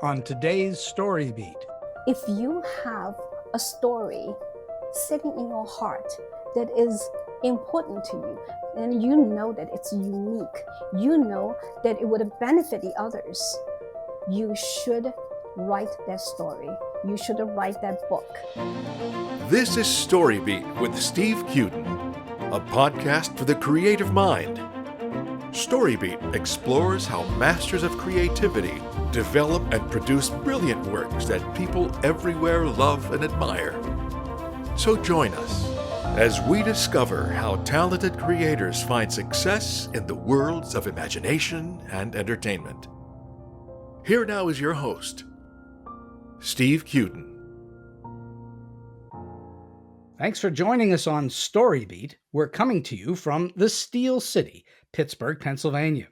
on today's StoryBeat. If you have a story sitting in your heart that is important to you, and you know that it's unique, you know that it would benefit the others, you should write that story. You should write that book. This is StoryBeat with Steve Cuden, a podcast for the creative mind. StoryBeat explores how masters of creativity develop and produce brilliant works that people everywhere love and admire. So join us as we discover how talented creators find success in the worlds of imagination and entertainment. Here now is your host, Steve Cuden. Thanks for joining us on StoryBeat. We're coming to you from the Steel City, Pittsburgh, Pennsylvania.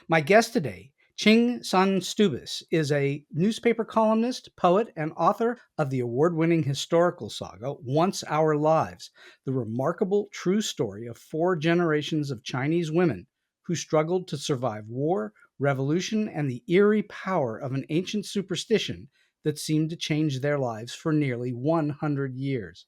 My guest today, Qin Sun Stubis, is a newspaper columnist, poet, and author of the award-winning historical saga, Once Our Lives, the remarkable true story of 4 generations of Chinese women who struggled to survive war, revolution, and the eerie power of an ancient superstition that seemed to change their lives for nearly 100 years.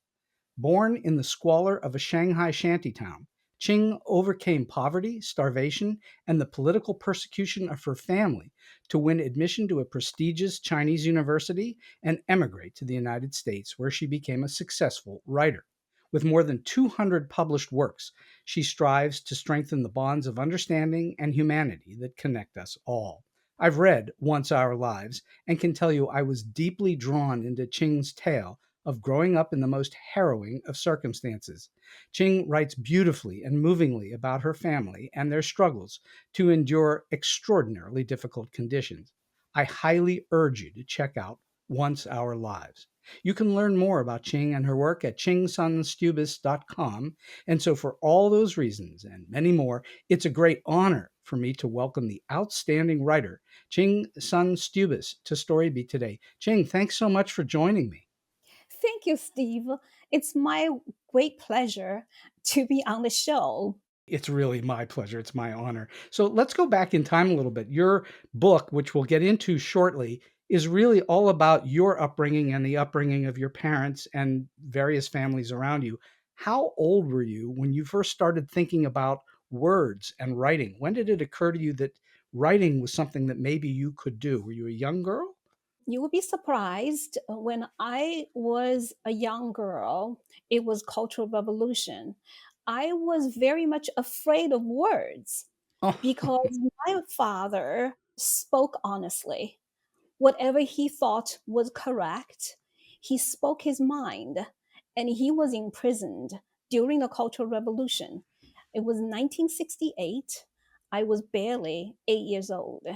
Born in the squalor of a Shanghai shantytown, Qin overcame poverty, starvation, and the political persecution of her family to win admission to a prestigious Chinese university and emigrate to the United States, where she became a successful writer. With more than 200 published works, she strives to strengthen the bonds of understanding and humanity that connect us all. I've read Once Our Lives and can tell you I was deeply drawn into Qing's tale of growing up in the most harrowing of circumstances. Qing writes beautifully and movingly about her family and their struggles to endure extraordinarily difficult conditions. I highly urge you to check out Once Our Lives. You can learn more about Qing and her work at qinsunstubis.com. And so for all those reasons and many more, it's a great honor for me to welcome the outstanding writer, Qin Sun Stubis, to StoryBeat today. Qing, thanks so much for joining me. Thank you, Steve. It's my great pleasure to be on the show. It's really my pleasure. It's my honor. So let's go back in time a little bit. Your book, which we'll get into shortly, is really all about your upbringing and the upbringing of your parents and various families around you. How old were you when you first started thinking about words and writing? When did it occur to you that writing was something that maybe you could do? Were you a young girl? You will be surprised when I was a young girl, it was Cultural Revolution. I was very much afraid of words Oh, because my father spoke honestly. Whatever he thought was correct, he spoke his mind, and he was imprisoned during the Cultural Revolution. It was 1968. I was barely 8 years old.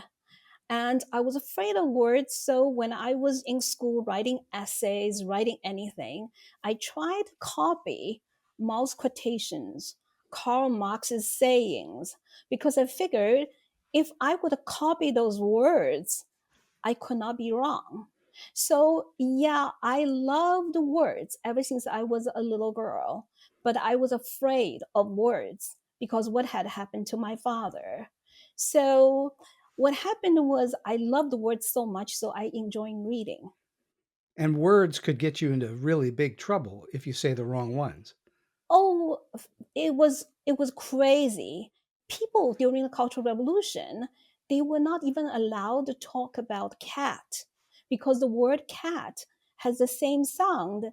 And I was afraid of words. So when I was in school writing essays, writing anything, I tried to copy Mao's quotations, Karl Marx's sayings, because I figured if I would copy those words, I could not be wrong. So yeah, I loved words ever since I was a little girl, but I was afraid of words because what had happened to my father. So what happened was I loved words so much, so I enjoyed reading. and words could get you into really big trouble if you say the wrong ones. Oh, it was crazy. People during the Cultural Revolution, they were not even allowed to talk about cat because the word cat has the same sound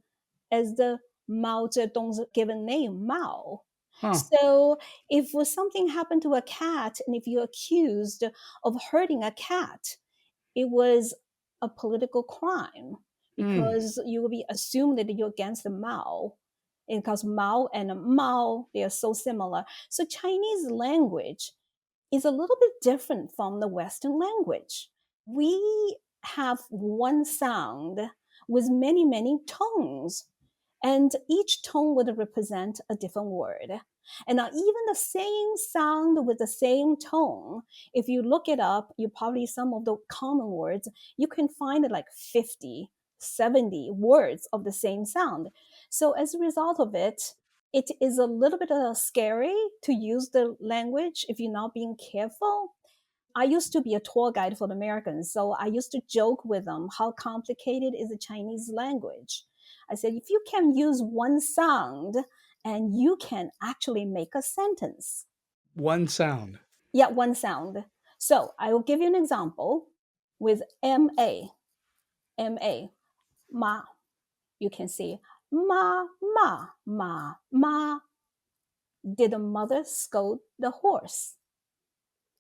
as the Mao Zedong's given name, Mao. Huh. So if something happened to a cat and if you're accused of hurting a cat, it was a political crime Hmm. because you will be assumed that you're against the Mao. And because Mao and Mao, they are so similar. So Chinese language is a little bit different from the Western language. We have one sound with many, many tones, and each tone would represent a different word. And now, even the same sound with the same tone, if you look it up, you probably some of the common words, you can find like 50, 70 words of the same sound. So, as a result of it, it is a little bit scary to use the language if you're not being careful. I used to be a tour guide for the Americans, so I used to joke with them how complicated is the Chinese language. I said, if you can use one sound and you can actually make a sentence. One sound. Yeah, one sound. So I will give you an example with M-A, M-A, ma. You can see ma, ma, ma, ma. Did the mother scold the horse?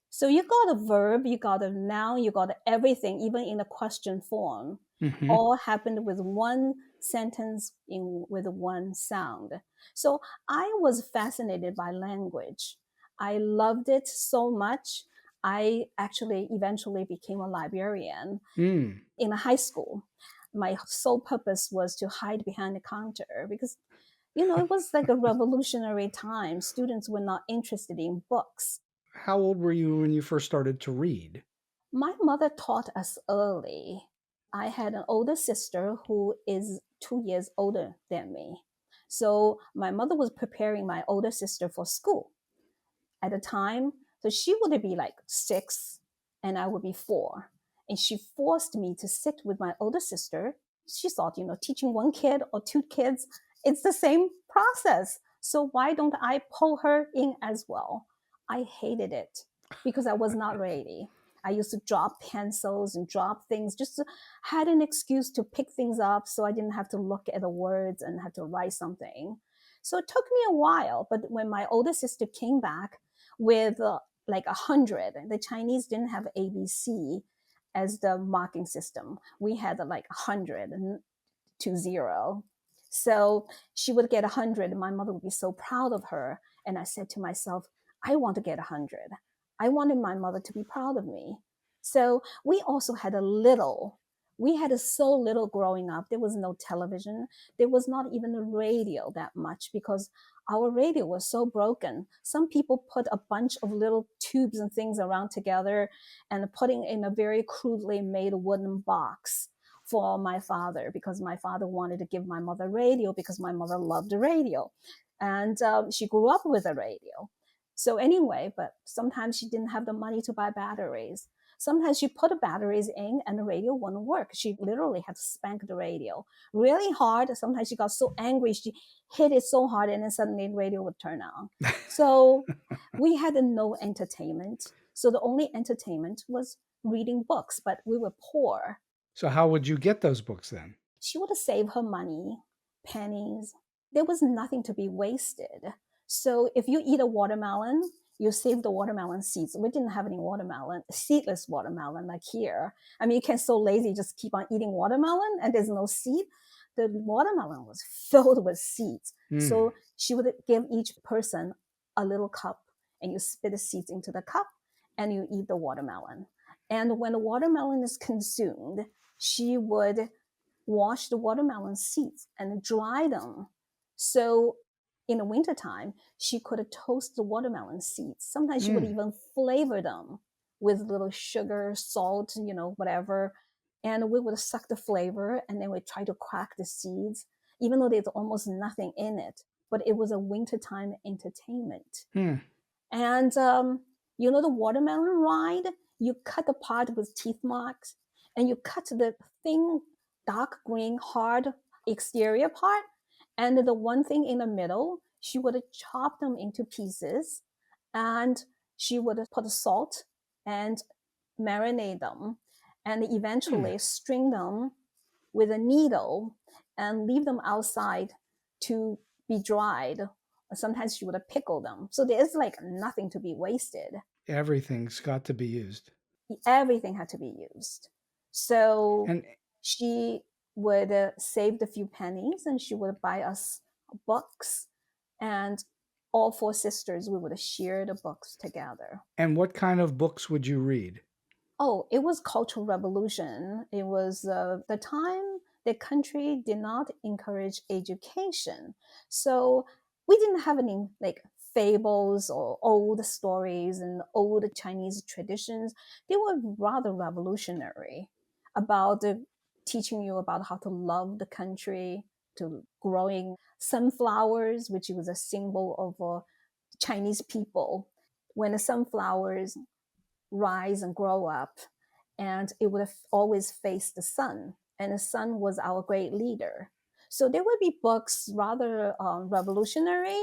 So you got a verb, you got a noun, you got everything, even in the question form, Mm-hmm. all happened with one sentence with one sound. So I was fascinated by language. I loved it so much. I actually eventually became a librarian Mm. in a high school. My sole purpose was to hide behind the counter because, it was like a revolutionary time. Students were not interested in books. How old were you when you first started to read? My mother taught us early. I had an older sister who is 2 years older than me. So my mother was preparing my older sister for school at the time. So she would be like 6 and I would be 4. And she forced me to sit with my older sister. She thought, teaching one kid or 2 kids, it's the same process. So why don't I pull her in as well? I hated it because I was not ready. I used to drop pencils and drop things, just had an excuse to pick things up so I didn't have to look at the words and have to write something. So it took me a while, but when my older sister came back with like 100, the Chinese didn't have ABC as the marking system. We had like 100 to 0. So she would get 100 and my mother would be so proud of her. And I said to myself, I want to get 100. I wanted my mother to be proud of me. So we also had we had so little growing up. There was no television. There was not even a radio that much because our radio was so broken. Some people put a bunch of little tubes and things around together and putting in a very crudely made wooden box for my father because my father wanted to give my mother radio because my mother loved the radio. And she grew up with a radio. So anyway, but sometimes she didn't have the money to buy batteries. Sometimes she put the batteries in and the radio wouldn't work. She literally had to spank the radio really hard. Sometimes she got so angry, she hit it so hard and then suddenly the radio would turn on. So we had no entertainment. So the only entertainment was reading books, but we were poor. So how would you get those books then? She would save her money, pennies. There was nothing to be wasted. So if you eat a watermelon, you save the watermelon seeds. We didn't have any watermelon, seedless watermelon like here. I mean, you can so lazy just keep on eating watermelon and there's no seed. The watermelon was filled with seeds. Mm. So she would give each person a little cup and you spit the seeds into the cup and you eat the watermelon. And when the watermelon is consumed, she would wash the watermelon seeds and dry them. So in the wintertime, she could toast the watermelon seeds. Sometimes she would even flavor them with little sugar, salt, whatever. And we would suck the flavor and then we try to crack the seeds, even though there's almost nothing in it. But it was a wintertime entertainment. And, the watermelon rind, you cut the part with teeth marks and you cut the thin, dark green, hard exterior part. And the one thing in the middle, she would chop them into pieces and she would put salt and marinate them and eventually string them with a needle and leave them outside to be dried. Sometimes she would pickle them. So there's like nothing to be wasted. Everything's got to be used. Everything had to be used. So she would save the few pennies and she would buy us books. And all 4 sisters, we would share the books together. And what kind of books would you read? Oh, it was Cultural Revolution. It was the time the country did not encourage education. So we didn't have any like fables or old stories and old Chinese traditions. They were rather revolutionary about teaching you about how to love the country, to growing sunflowers, which was a symbol of Chinese people. When the sunflowers rise and grow up, and it would have always faced the sun, and the sun was our great leader. So there would be books rather revolutionary,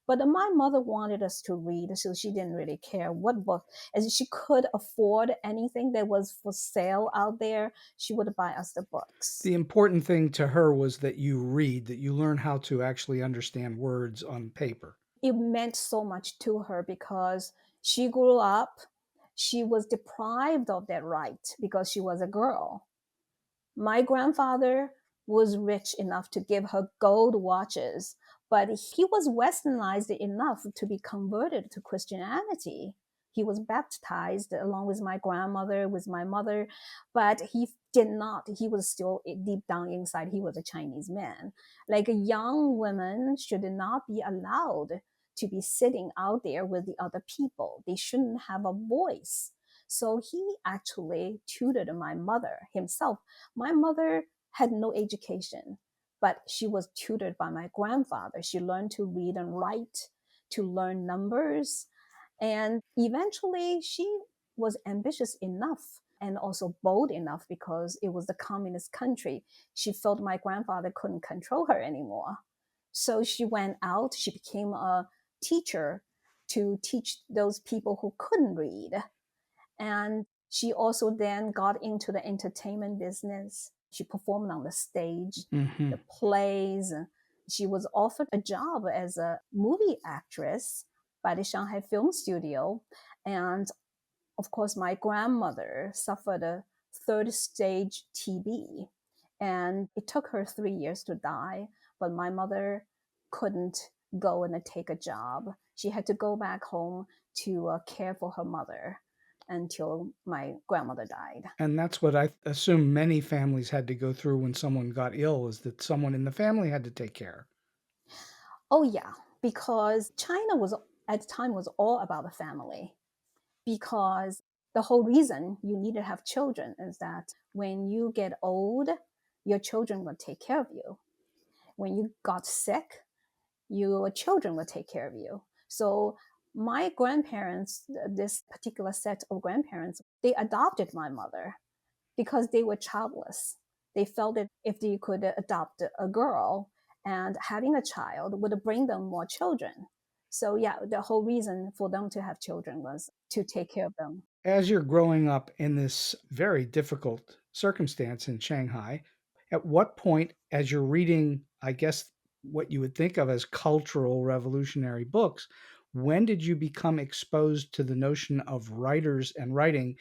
but my mother wanted us to read, so she didn't really care what book. As she could afford anything that was for sale out there, she would buy us the books. The important thing to her was that you read, that you learn how to actually understand words on paper. It meant so much to her because she grew up, she was deprived of that right because she was a girl. My grandfather was rich enough to give her gold watches, but he was westernized enough to be converted to Christianity. He was baptized along with my grandmother, with my mother, but he did not. He was still deep down inside, he was a Chinese man. Like young women should not be allowed to be sitting out there with the other people. They shouldn't have a voice. So he actually tutored my mother himself. My mother had no education, but she was tutored by my grandfather. She learned to read and write, to learn numbers. And eventually she was ambitious enough and also bold enough because it was the communist country. She felt my grandfather couldn't control her anymore. So she went out, she became a teacher to teach those people who couldn't read. And she also then got into the entertainment business. She performed on the stage, Mm-hmm. the plays. She was offered a job as a movie actress by the Shanghai Film Studio. And of course, my grandmother suffered a third stage TB. And it took her 3 years to die. But my mother couldn't go and take a job. She had to go back home to care for her mother until my grandmother died. And that's what I assume many families had to go through when someone got ill, is that someone in the family had to take care. Oh yeah, because China was at the time was all about the family. Because the whole reason you need to have children is that when you get old, your children will take care of you. When you got sick, your children will take care of you. So my grandparents, this particular set of grandparents, they adopted my mother because they were childless. They felt that if they could adopt a girl and having a child would bring them more children. So yeah, the whole reason for them to have children was to take care of them. As you're growing up in this very difficult circumstance in Shanghai, at what point, as you're reading, I guess, what you would think of as cultural revolutionary books, when did you become exposed to the notion of writers and writing?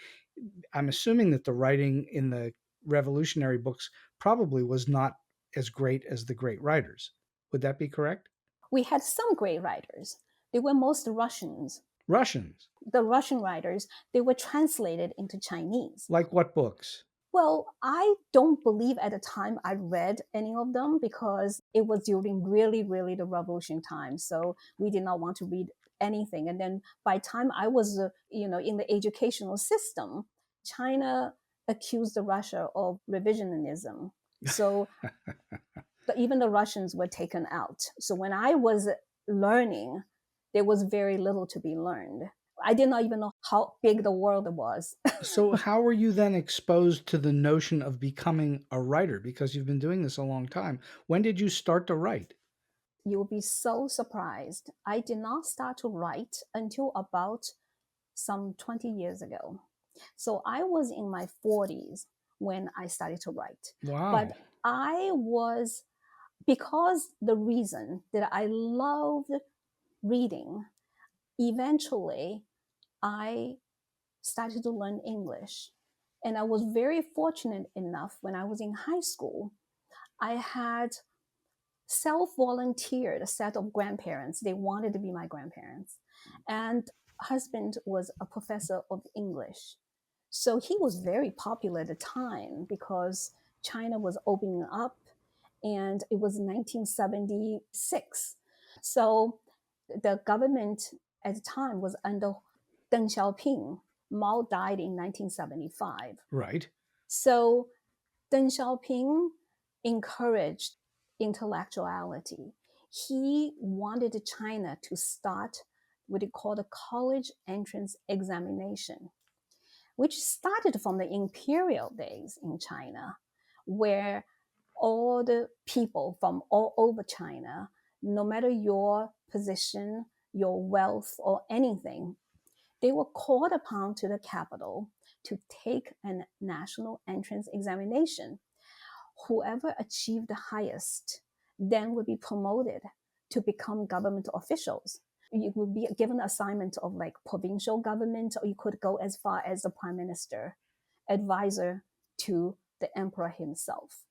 I'm assuming that the writing in the revolutionary books probably was not as great as the great writers. Would that be correct? We had some great writers. They were most Russians. Russians. The Russian writers, they were translated into Chinese. Like what books? Well, I don't believe at the time I read any of them because it was during really, really the revolution time. So we did not want to read anything. And then by the time I was, in the educational system, China accused Russia of revisionism. So even the Russians were taken out. So when I was learning, there was very little to be learned. I did not even know how big the world was. So, how were you then exposed to the notion of becoming a writer? Because you've been doing this a long time. When did you start to write? You will be so surprised. I did not start to write until about some 20 years ago. So I was in my 40s when I started to write. Wow. But I was, because the reason that I loved reading, eventually I started to learn English. And I was very fortunate enough when I was in high school, I had self-volunteered a set of grandparents. They wanted to be my grandparents. And husband was a professor of English. So he was very popular at the time because China was opening up and it was 1976. So the government at the time was under Deng Xiaoping. Mao died in 1975. Right. So Deng Xiaoping encouraged intellectuality. He wanted China to start what he called a college entrance examination. which started from the imperial days in China, where all the people from all over China, no matter your position, your wealth, or anything, they were called upon to the capital to take a national entrance examination. Whoever achieved the highest then would be promoted to become government officials. You would be given assignment of like provincial government, or you could go as far as the prime minister, advisor to the emperor himself.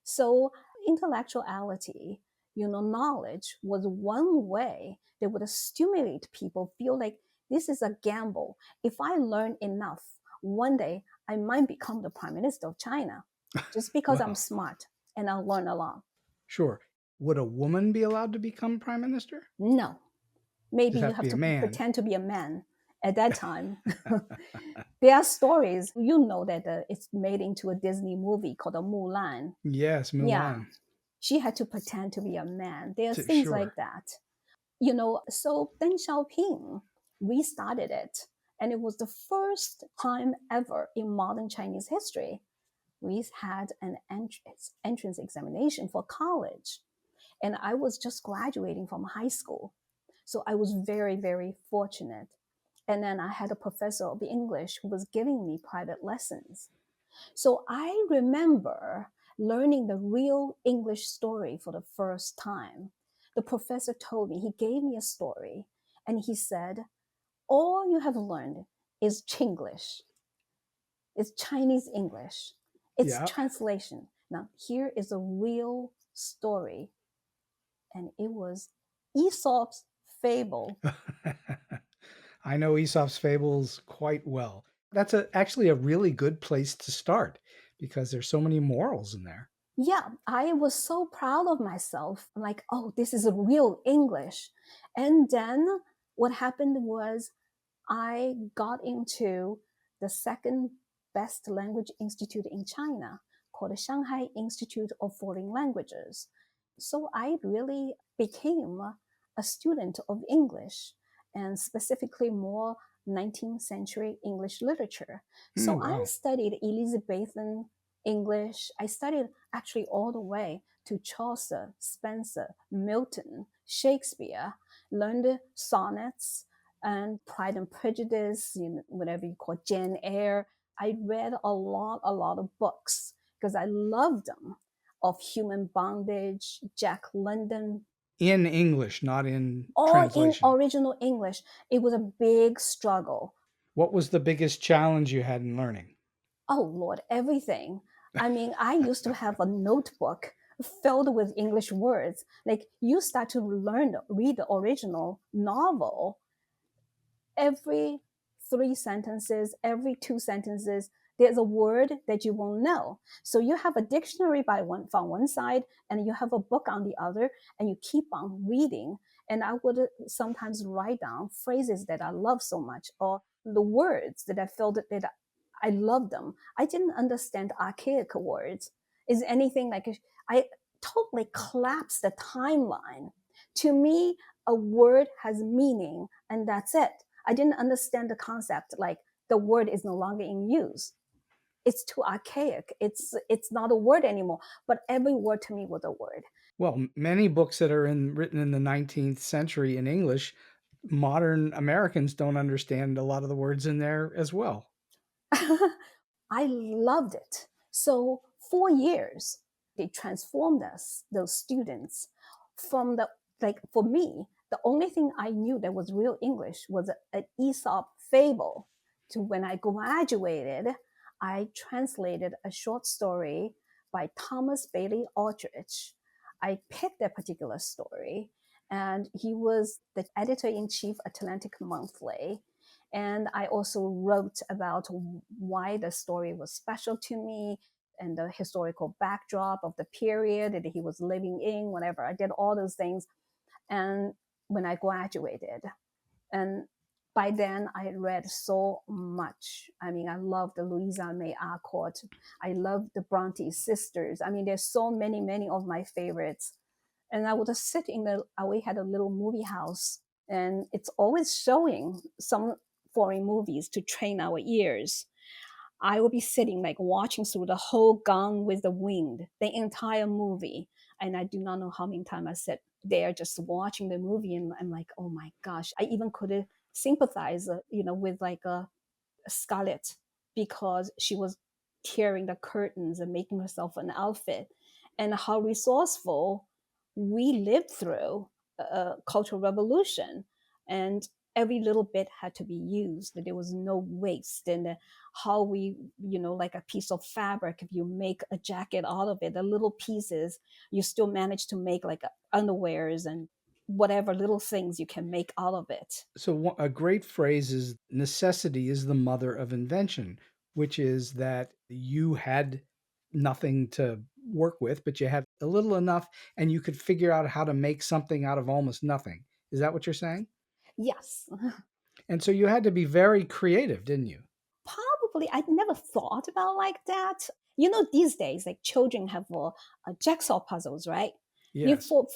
So intellectuality, knowledge was one way that would stimulate people, feel like this is a gamble. If I learn enough, one day I might become the prime minister of China just because I'm Wow. smart and I'll learn a lot. Sure. Would a woman be allowed to become prime minister? No, maybe Just you have to have be a to man. pretend to be a man at that time. There are stories, that it's made into a Disney movie called Mulan. Yes, Yeah, Mulan. she had to pretend to be a man. There are things Sure. like that. So Deng Xiaoping restarted it. And it was the first time ever in modern Chinese history we had an entrance examination for college. And I was just graduating from high school. So I was very, very fortunate. And then I had a professor of English who was giving me private lessons. So I remember learning the real English story for the first time. The professor told me, he gave me a story, and he said, all you have learned is Chinglish. It's Chinese English. It's Yeah. translation. Now, here is a real story. And it was Aesop's fable. I know Aesop's fables quite well. That's actually a really good place to start because there's so many morals in there. Yeah, I was so proud of myself. I'm like, oh, this is a real English. And then what happened was I got into the second best language institute in China called the Shanghai Institute of Foreign Languages. So I really became a student of English, and specifically more 19th century English literature. So I Wow. studied Elizabethan English. I studied actually all the way to Chaucer, Spencer, Milton, Shakespeare, learned sonnets and Pride and Prejudice, whatever you call Jane Eyre. I read a lot of books because I loved them, of human bondage, Jack London, In English, not in all in translation. original English. It was a big struggle. What was the biggest challenge you had in learning? Oh Lord, everything. I mean, I used to have a notebook filled with English words. Like you start to read the original novel, every 3 sentences, every 2 sentences, there's a word that you won't know. So you have a dictionary from one side, and you have a book on the other, and you keep on reading. And I would sometimes write down phrases that I love so much, or the words that I felt that I love them. I didn't understand archaic words. Is anything like I totally collapsed the timeline. To me, a word has meaning, and that's it. I didn't understand the concept, like the word is no longer in use. It's too archaic. It's not a word anymore. But every word to me was a word. Well, many books that are written in the 19th century in English, modern Americans don't understand a lot of the words in there as well. I loved it. So 4 years, they transformed us, those students, from the like for me, the only thing I knew that was real English was an Aesop fable. To when I graduated, I translated a short story by Thomas Bailey Aldrich. I picked that particular story, and he was the editor-in-chief Atlantic Monthly. And I also wrote about why the story was special to me and the historical backdrop of the period that he was living in, whatever. I did all those things. And when I graduated, and by then I read so much. I mean, I loved the Louisa May Alcott. I loved the Bronte sisters. I mean, there's so many of my favorites. And I would just sit we had a little movie house, and it's always showing some foreign movies to train our ears. I will be sitting like watching through the whole Gone with the Wind, the entire movie. And I do not know how many times I sat there just watching the movie. And I'm like, oh my gosh, I even could sympathize, with like a Scarlett because she was tearing the curtains and making herself an outfit, and how resourceful we lived through a cultural revolution, and every little bit had to be used. There was no waste. And how we, like a piece of fabric, if you make a jacket out of it, the little pieces, you still manage to make like underwears and whatever little things you can make out of it. So a great phrase is necessity is the mother of invention, which is that you had nothing to work with, but you had a little enough and you could figure out how to make something out of almost nothing. Is that what you're saying? Yes. And so you had to be very creative, didn't you? Probably I never thought about like that. These days, like children have jigsaw puzzles, right? You Yes. for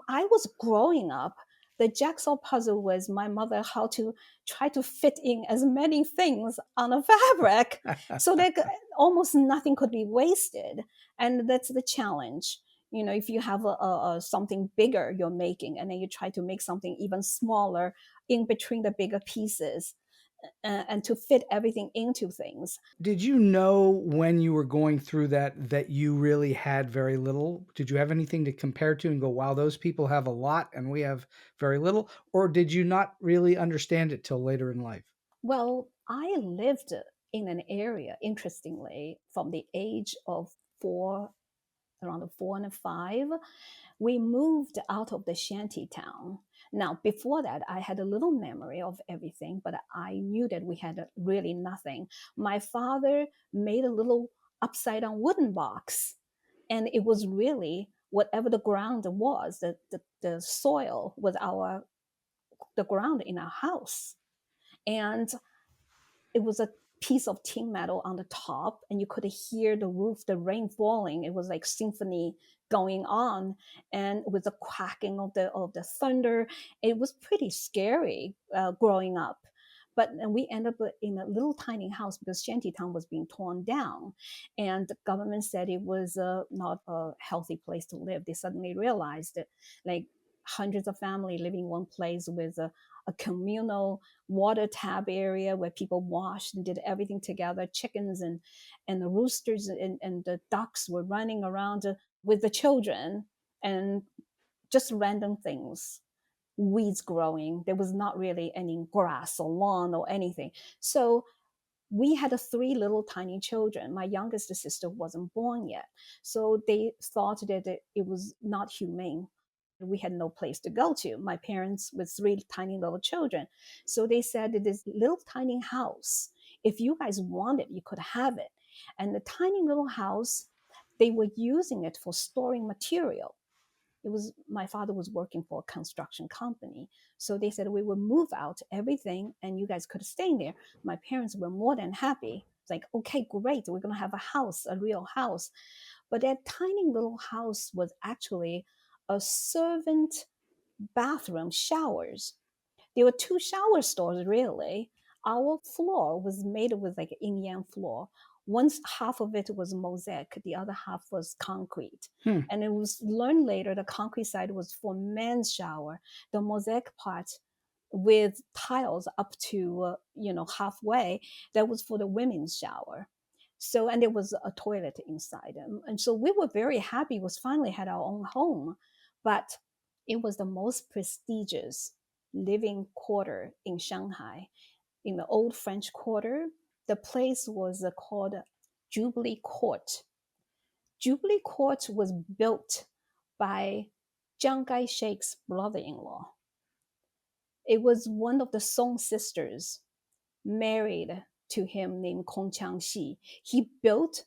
I was growing up, the jigsaw puzzle was my mother how to try to fit in as many things on a fabric so that almost nothing could be wasted. And that's the challenge. If you have a something bigger you're making, and then you try to make something even smaller in between the bigger pieces, and to fit everything into things. Did you know when you were going through that you really had very little? Did you have anything to compare to and go, wow, those people have a lot and we have very little? Or did you not really understand it till later in life? Well, I lived in an area, interestingly, from the age of four, around 4 and 5. We moved out of the shanty town. Now, before that, I had a little memory of everything, but I knew that we had really nothing. My father made a little upside down wooden box, and it was really whatever the ground was, the soil was the ground in our house. And it was a piece of tin metal on the top, and you could hear the roof, the rain falling. It was like symphony going on, and with the quacking of the thunder. It was pretty scary growing up. But and we ended up in a little tiny house because Shantytown was being torn down, and the government said it was not a healthy place to live. They suddenly realized that, like, hundreds of families living in one place with a communal water tab area where people washed and did everything together. Chickens and the roosters and the ducks were running around with the children, and just random things, weeds growing. There was not really any grass or lawn or anything. So we had three little tiny children. My youngest sister wasn't born yet. So they thought that it was not humane. We had no place to go to. My parents with three tiny little children. So they said that this little tiny house, if you guys want it, you could have it. And the tiny little house, they were using it for storing material. It was my father was working for a construction company. So they said we would move out everything and you guys could stay in there. My parents were more than happy. It's like, okay, great. We're going to have a house, a real house. But that tiny little house was actually a servant bathroom, showers. There were two shower stalls, really. Our floor was made with like yin yang floor. One half of it was mosaic, the other half was concrete. Hmm. And it was learned later the concrete side was for men's shower. The mosaic part with tiles up to halfway, that was for the women's shower. So, and there was a toilet inside. And so we were very happy. We finally had our own home. But it was the most prestigious living quarter in Shanghai. In the old French Quarter, the place was called Jubilee Court. Jubilee Court was built by Chiang Kai-shek's brother-in-law. It was one of the Song sisters married to him named Kong Chang-shi. He built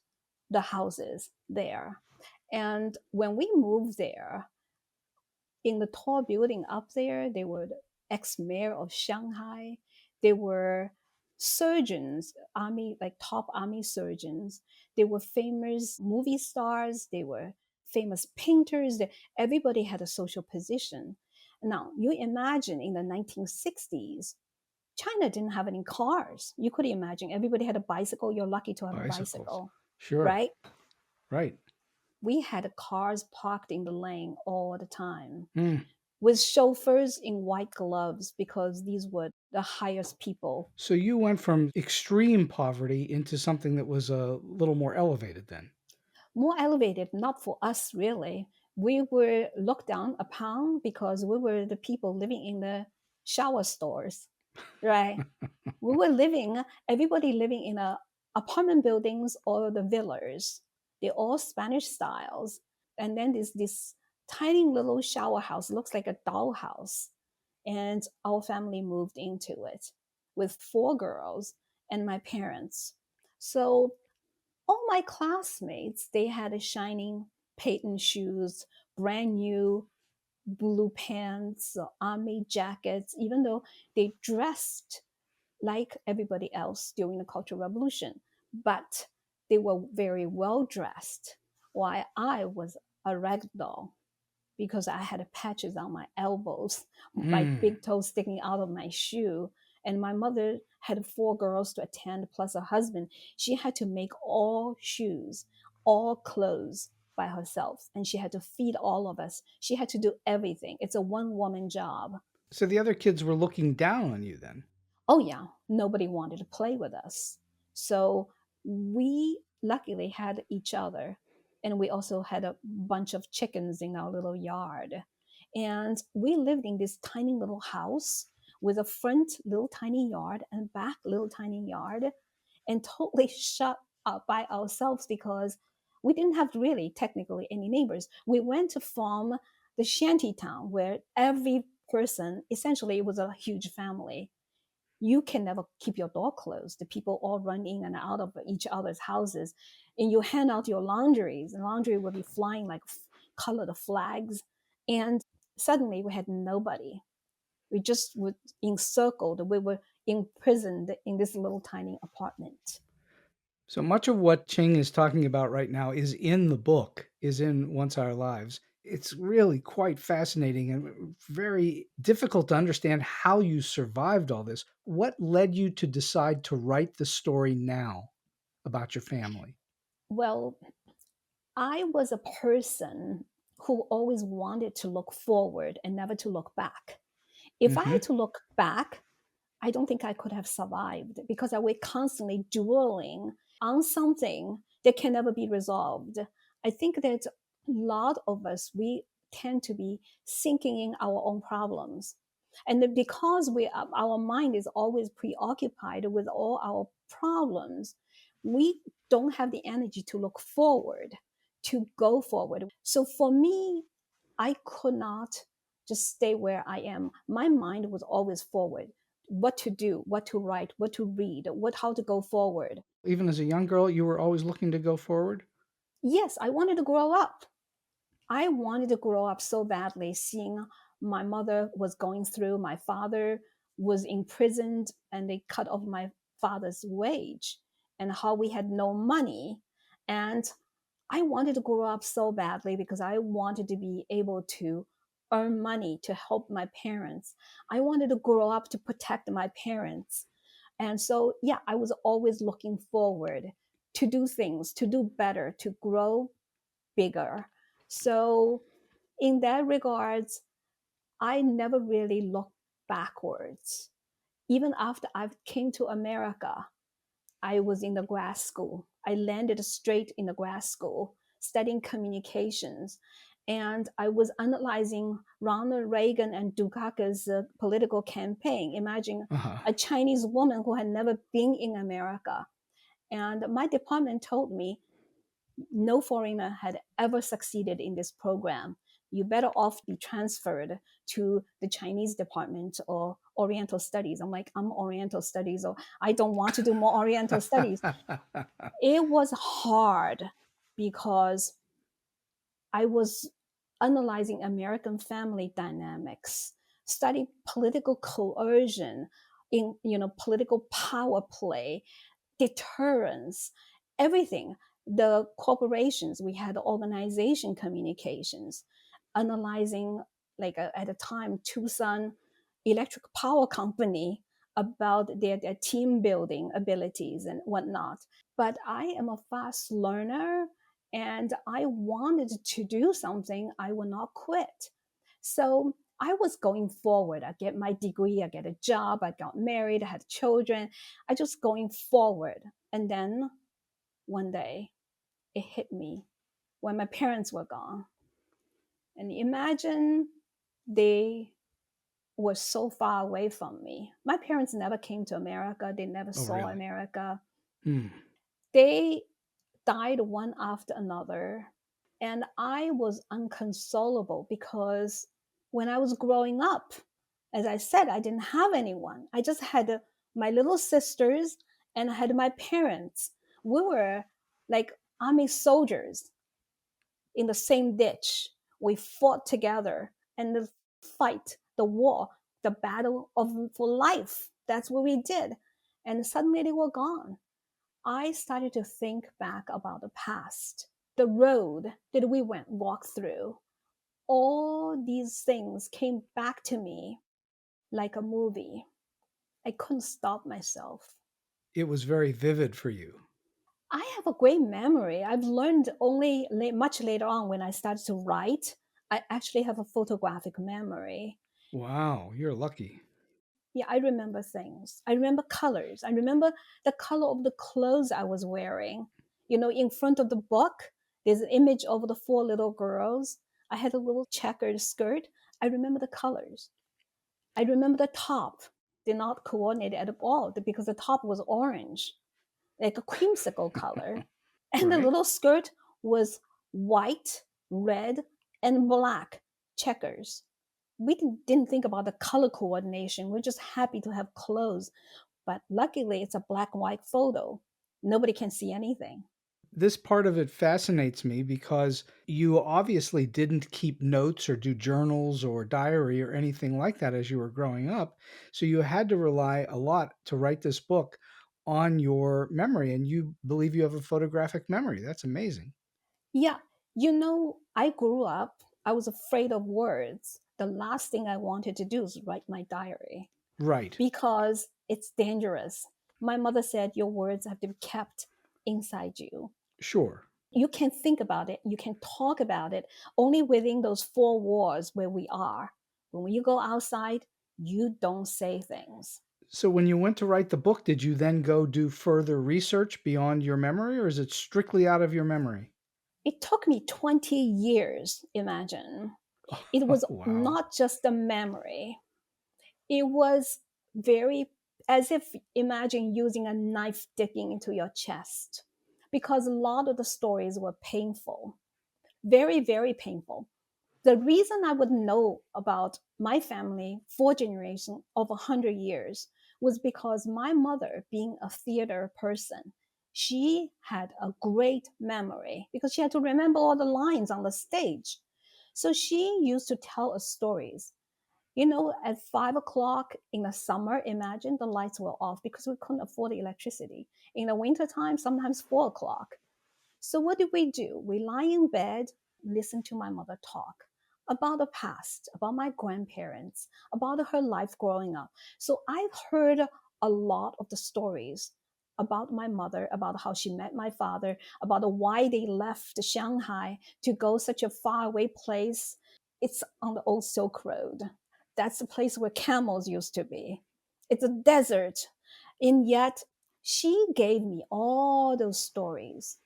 the houses there. And when we moved there, in the tall building up there, they were the ex-mayor of Shanghai. They were surgeons, army, like top army surgeons. They were famous movie stars. They were famous painters. Everybody had a social position. Now, you imagine in the 1960s, China didn't have any cars. You could imagine everybody had a bicycle. You're lucky to have a Bicycles. bicycle, Sure. right? Right. We had cars parked in the lane all the time Mm. with chauffeurs in white gloves because these were the highest people. So you went from extreme poverty into something that was a little more elevated then. More elevated, not for us really. We were looked down upon because we were the people living in the shower stores, right? We were living, everybody living in apartment buildings or the villas. They're all Spanish styles. And then there's this tiny little shower house, looks like a dollhouse. And our family moved into it with 4 girls and my parents. So all my classmates, they had a shining patent shoes, brand new blue pants, army jackets, even though they dressed like everybody else during the Cultural Revolution, but they were very well dressed, while I was a rag doll because I had patches on my elbows, my Mm. big toes sticking out of my shoe. And my mother had 4 girls to attend, plus a husband. She had to make all shoes, all clothes by herself. And she had to feed all of us. She had to do everything. It's a one-woman job. So the other kids were looking down on you then. Oh, yeah, nobody wanted to play with us. So we luckily had each other. And we also had a bunch of chickens in our little yard. And we lived in this tiny little house with a front little tiny yard and back little tiny yard, and totally shut up by ourselves because we didn't have really technically any neighbors. We went from the shantytown where every person essentially was a huge family. You can never keep your door closed. The people all run in and out of each other's houses, and you hand out your laundries, and laundry will be flying like colored flags. And suddenly we had nobody. We just were encircled. We were imprisoned in this little tiny apartment. So much of what Ching is talking about right now is in the book, is in Once Our Lives. It's really quite fascinating and very difficult to understand how you survived all this. What led you to decide to write the story now about your family? Well, I was a person who always wanted to look forward and never to look back. If I Mm-hmm. had to look back, I don't think I could have survived because I was constantly dwelling on something that can never be resolved. I think that a lot of us, we tend to be sinking in our own problems. And because our mind is always preoccupied with all our problems, we don't have the energy to look forward, to go forward. So for me, I could not just stay where I am. My mind was always forward, what to do, what to write, what to read, how to go forward. Even as a young girl, you were always looking to go forward? Yes, I wanted to grow up. I wanted to grow up so badly, seeing my mother was going through, my father was imprisoned, and they cut off my father's wage, and how we had no money. And I wanted to grow up so badly because I wanted to be able to earn money to help my parents. I wanted to grow up to protect my parents. And so, yeah, I was always looking forward to do things, to do better, to grow bigger. So, in that regards, I never really looked backwards. Even after I came to America, I was in the grad school. I landed straight in the grad school studying communications. And I was analyzing Ronald Reagan and Dukakis political campaign. Imagine Uh-huh. a Chinese woman who had never been in America. And my department told me no foreigner had ever succeeded in this program. You better off be transferred to the Chinese department or Oriental studies. I'm like, I'm Oriental studies, or I don't want to do more Oriental studies. It was hard because I was analyzing American family dynamics, studying political coercion in political power play, deterrence, everything. The corporations, we had organization communications, analyzing like at the time Tucson Electric Power Company about their team building abilities and whatnot. But I am a fast learner and I wanted to do something. I will not quit. So I was going forward. I get my degree, I get a job, I got married, I had children. I just going forward. And then one day it hit me when my parents were gone. And imagine they were so far away from me. My parents never came to America, they never Oh, saw really? America. Hmm. They died one after another. And I was unconsolable because when I was growing up, as I said, I didn't have anyone. I just had my little sisters and I had my parents. We were like army soldiers in the same ditch. We fought together and the fight, the war, the battle of for life. That's what we did. And suddenly they were gone. I started to think back about the past, the road that we walked through. All these things came back to me like a movie. I couldn't stop myself. It was very vivid for you. I have a great memory. I've learned only much later on when I started to write. I actually have a photographic memory. Wow, you're lucky. Yeah, I remember things. I remember colors. I remember the color of the clothes I was wearing. You know, in front of the book, there's an image of the four little girls. I had a little checkered skirt. I remember the colors. I remember the top did not coordinate at all because the top was orange, like a creamsicle color. And the Right? little skirt was white, red, and black checkers. We didn't think about the color coordination. We're just happy to have clothes. But luckily, it's a black and white photo. Nobody can see anything. This part of it fascinates me because you obviously didn't keep notes or do journals or diary or anything like that as you were growing up. So you had to rely a lot to write this book on your memory. And you believe you have a photographic memory. That's amazing. Yeah, you know, I grew up, I was afraid of words. The last thing I wanted to do is write my diary Right. because it's dangerous. My mother said your words have to be kept inside you. Sure. You can think about it, you can talk about it only within those four walls where we are. When you go outside, you don't say things. So when you went to write the book, did you then go do further research beyond your memory, or is it strictly out of your memory? It took me 20 years, imagine. It Oh, was wow. not just a memory. It was very, as if imagine using a knife digging into your chest, because a lot of the stories were painful, very, very painful. The reason I would know about my family for generation of 100 years was because my mother, being a theater person, she had a great memory because she had to remember all the lines on the stage. So she used to tell us stories. You know, at 5 o'clock in the summer, imagine the lights were off because we couldn't afford the electricity. In the wintertime, sometimes 4 o'clock. So what did we do? We lie in bed, listen to my mother talk about the past, about my grandparents, about her life growing up. So I've heard a lot of the stories about my mother, about how she met my father, about why they left Shanghai to go such a far away place. It's on the old Silk Road. That's the place where camels used to be. It's a desert. And yet she gave me all those stories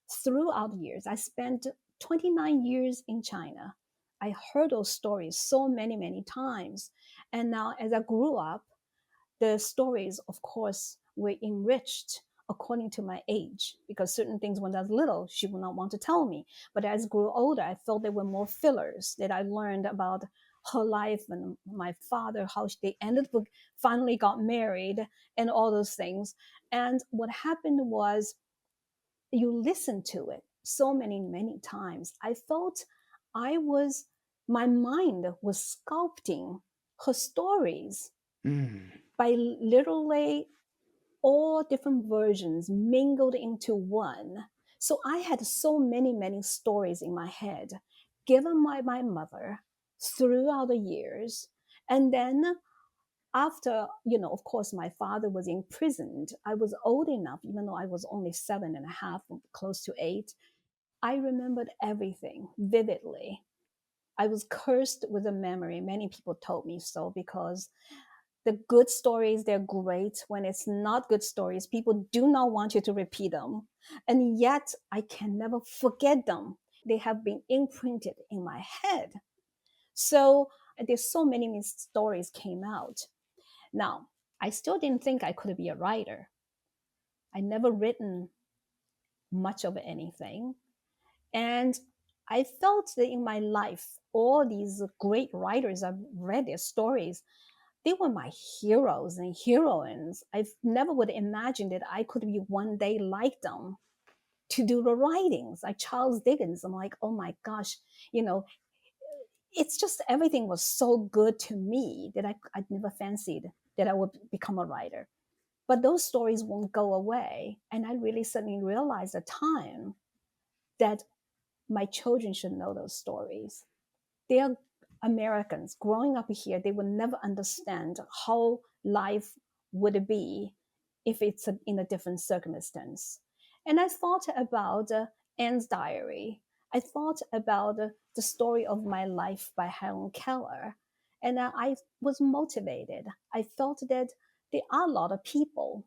throughout the years. I spent 29 years in China. I heard those stories so many, many times. And now, as I grew up, the stories, of course, were enriched according to my age because certain things when I was little, she would not want to tell me. But as I grew older, I felt there were more fillers that I learned about her life and my father, how they ended up finally got married and all those things. And what happened was you listen to it so many, many times. I felt I was, my mind was sculpting her stories Mm. by literally all different versions mingled into one. So I had so many, many stories in my head given by my mother throughout the years. And then after, of course, my father was imprisoned, I was old enough, even though I was only 7.5, close to 8. I remembered everything vividly. I was cursed with a memory. Many people told me so, because the good stories, they're great. When it's not good stories, people do not want you to repeat them. And yet I can never forget them. They have been imprinted in my head. So there's so many stories came out. Now, I still didn't think I could be a writer. I never written much of anything. And I felt that in my life, all these great writers, I've read their stories, they were my heroes and heroines. I never would imagine that I could be one day like them, to do the writings, like Charles Dickens. I'm like, oh my gosh, you know, it's just everything was so good to me that I'd never fancied that I would become a writer. But those stories won't go away. And I really suddenly realized at the time that my children should know those stories. They are Americans growing up here. They will never understand how life would be if it's in a different circumstance. And I thought about Anne's Diary. I thought about the story of my life by Helen Keller. And I was motivated. I felt that there are a lot of people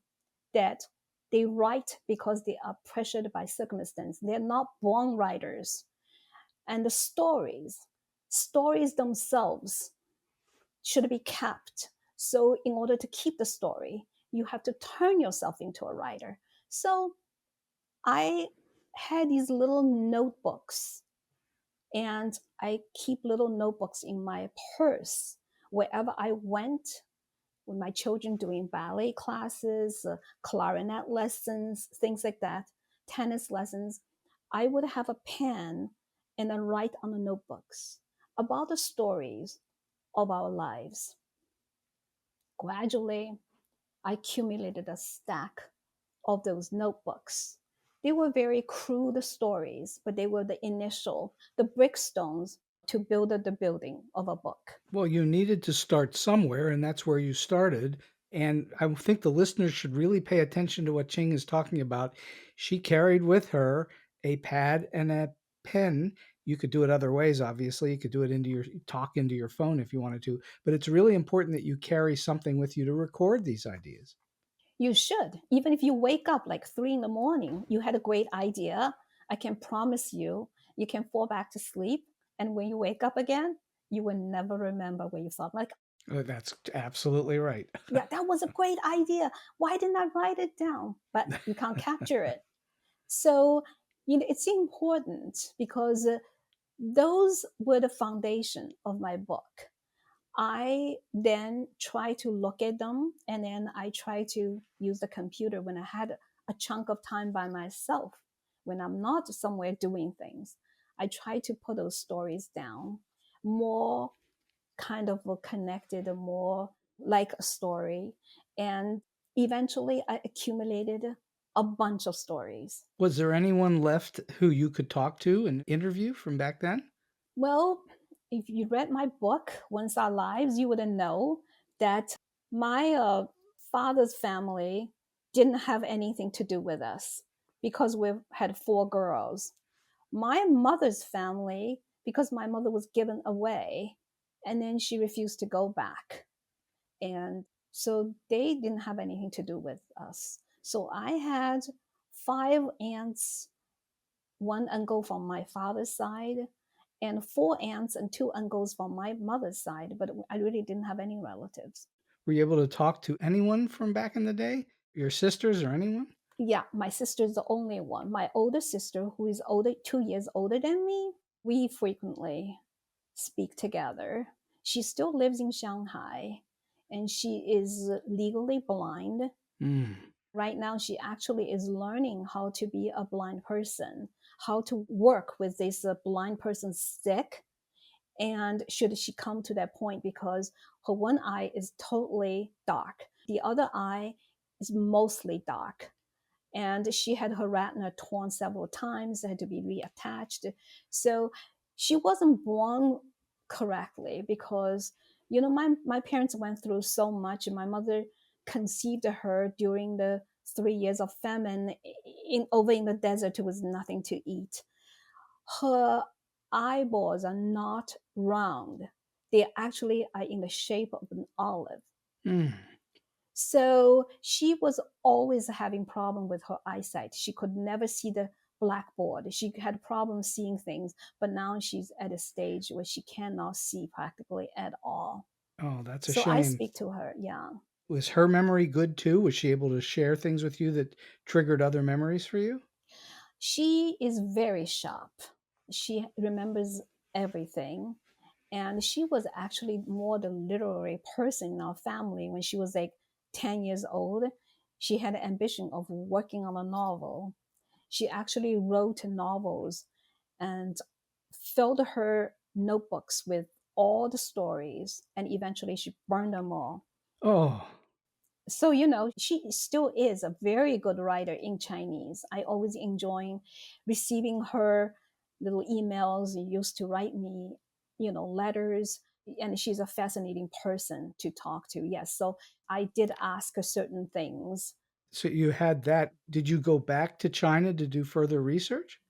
that they write because they are pressured by circumstance. They're not born writers. And the stories themselves should be kept. So in order to keep the story, you have to turn yourself into a writer. So I had these little notebooks, and I keep little notebooks in my purse wherever I went, with my children doing ballet classes, clarinet lessons, things like that, tennis lessons. I would have a pen and then write on the notebooks about the stories of our lives. Gradually, I accumulated a stack of those notebooks. They were very crude stories, but they were the brickstones to build the building of a book. Well, you needed to start somewhere, and that's where you started. And I think the listeners should really pay attention to what Ching is talking about. She carried with her a pad and a pen. You could do it other ways, obviously. You could do it talk into your phone if you wanted to. But it's really important that you carry something with you to record these ideas. You should. Even if you wake up like 3 in the morning, you had a great idea. I can promise you, you can fall back to sleep. And when you wake up again, you will never remember what you thought. Like, That's absolutely right. yeah, that was a great idea. Why didn't I write it down? But you can't capture it. So, it's important because those were the foundation of my book. I then try to look at them, and then I try to use the computer when I had a chunk of time by myself, when I'm not somewhere doing things. I try to put those stories down, more kind of connected, more like a story. And eventually I accumulated a bunch of stories. Was there anyone left who you could talk to and interview from back then? Well, if you read my book, Once Our Lives, you would know that my father's family didn't have anything to do with us because we had 4 girls. My mother's family, because my mother was given away and then she refused to go back. And so they didn't have anything to do with us. So I had 5 aunts, one uncle from my father's side, and 4 aunts and 2 uncles from my mother's side, but I really didn't have any relatives. Were you able to talk to anyone from back in the day? Your sisters or anyone? Yeah, my sister's the only one. My older sister, who is 2 years older than me, we frequently speak together. She still lives in Shanghai, and she is legally blind. Mm. Right now, she actually is learning how to be a blind person, how to work with this blind person's stick. And should she come to that point, because her one eye is totally dark, the other eye is mostly dark. And she had her retina torn several times, had to be reattached. So she wasn't born correctly because My parents went through so much. My mother conceived her during the 3 years of famine over in the desert with nothing to eat. Her eyeballs are not round. They actually are in the shape of an olive. Mm. So she was always having problem with her eyesight. She could never see the blackboard. She had problems seeing things, but now she's at a stage where she cannot see practically at all. Oh, that's a So I shame. speak to her, yeah. Was her memory good too? Was she able to share things with you that triggered other memories for you? She is very sharp. She remembers everything. And she was actually more the literary person in our family. When she was like 10 years old, she had an ambition of working on a novel. She actually wrote novels and filled her notebooks with all the stories, and eventually she burned them all. Oh, So, she still is a very good writer in Chinese. I always enjoy receiving her little emails. She used to write me, letters. And she's a fascinating person to talk to. Yes. So I did ask her certain things. so you had that. Did you go back to China to do further research?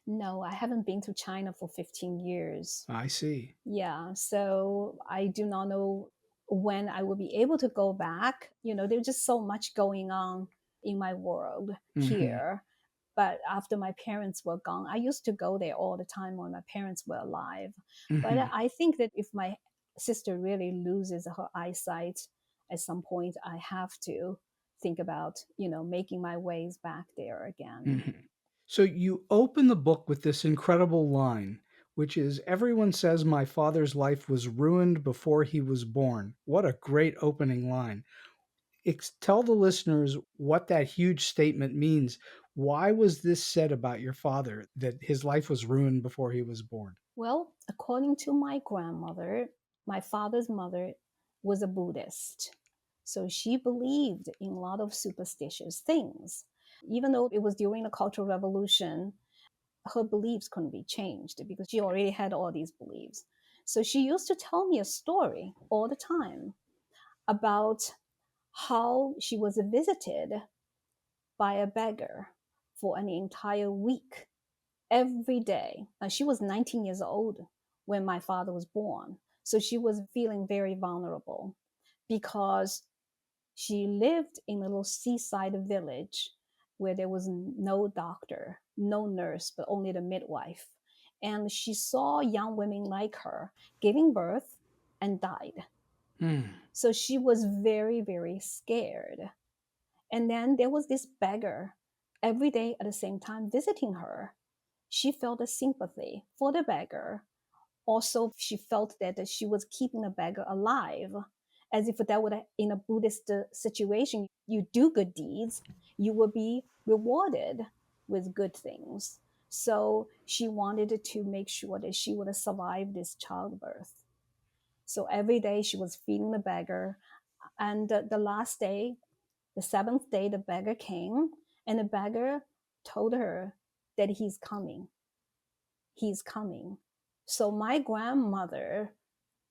No, I haven't been to China for 15 years. I see. Yeah, so I do not know when I will be able to go back. There's just so much going on in my world Mm-hmm. here. But after my parents were gone, I used to go there all the time when my parents were alive. But Mm-hmm. I think that if my sister really loses her eyesight at some point, I have to think about, making my ways back there again. Mm-hmm. So you open the book with this incredible line, which is everyone says my father's life was ruined before he was born. What a great opening line. Tell the listeners what that huge statement means. Why was this said about your father that his life was ruined before he was born? Well, according to my grandmother, my father's mother was a Buddhist. So she believed in a lot of superstitious things. Even though it was during the Cultural Revolution, her beliefs couldn't be changed because she already had all these beliefs. So she used to tell me a story all the time about how she was visited by a beggar for an entire week every day. She was 19 years old when my father was born. So she was feeling very vulnerable because she lived in a little seaside village where there was no doctor, no nurse, but only the midwife. And she saw young women like her giving birth and died. Hmm. So she was very, very scared. And then there was this beggar every day at the same time visiting her. She felt a sympathy for the beggar. Also, she felt that she was keeping the beggar alive, as if that would, in a Buddhist situation, you do good deeds, you will be rewarded with good things. So she wanted to make sure that she would survive this childbirth. So every day she was feeding the beggar. And the last day, the seventh day, the beggar came, and the beggar told her that he's coming. He's coming. So my grandmother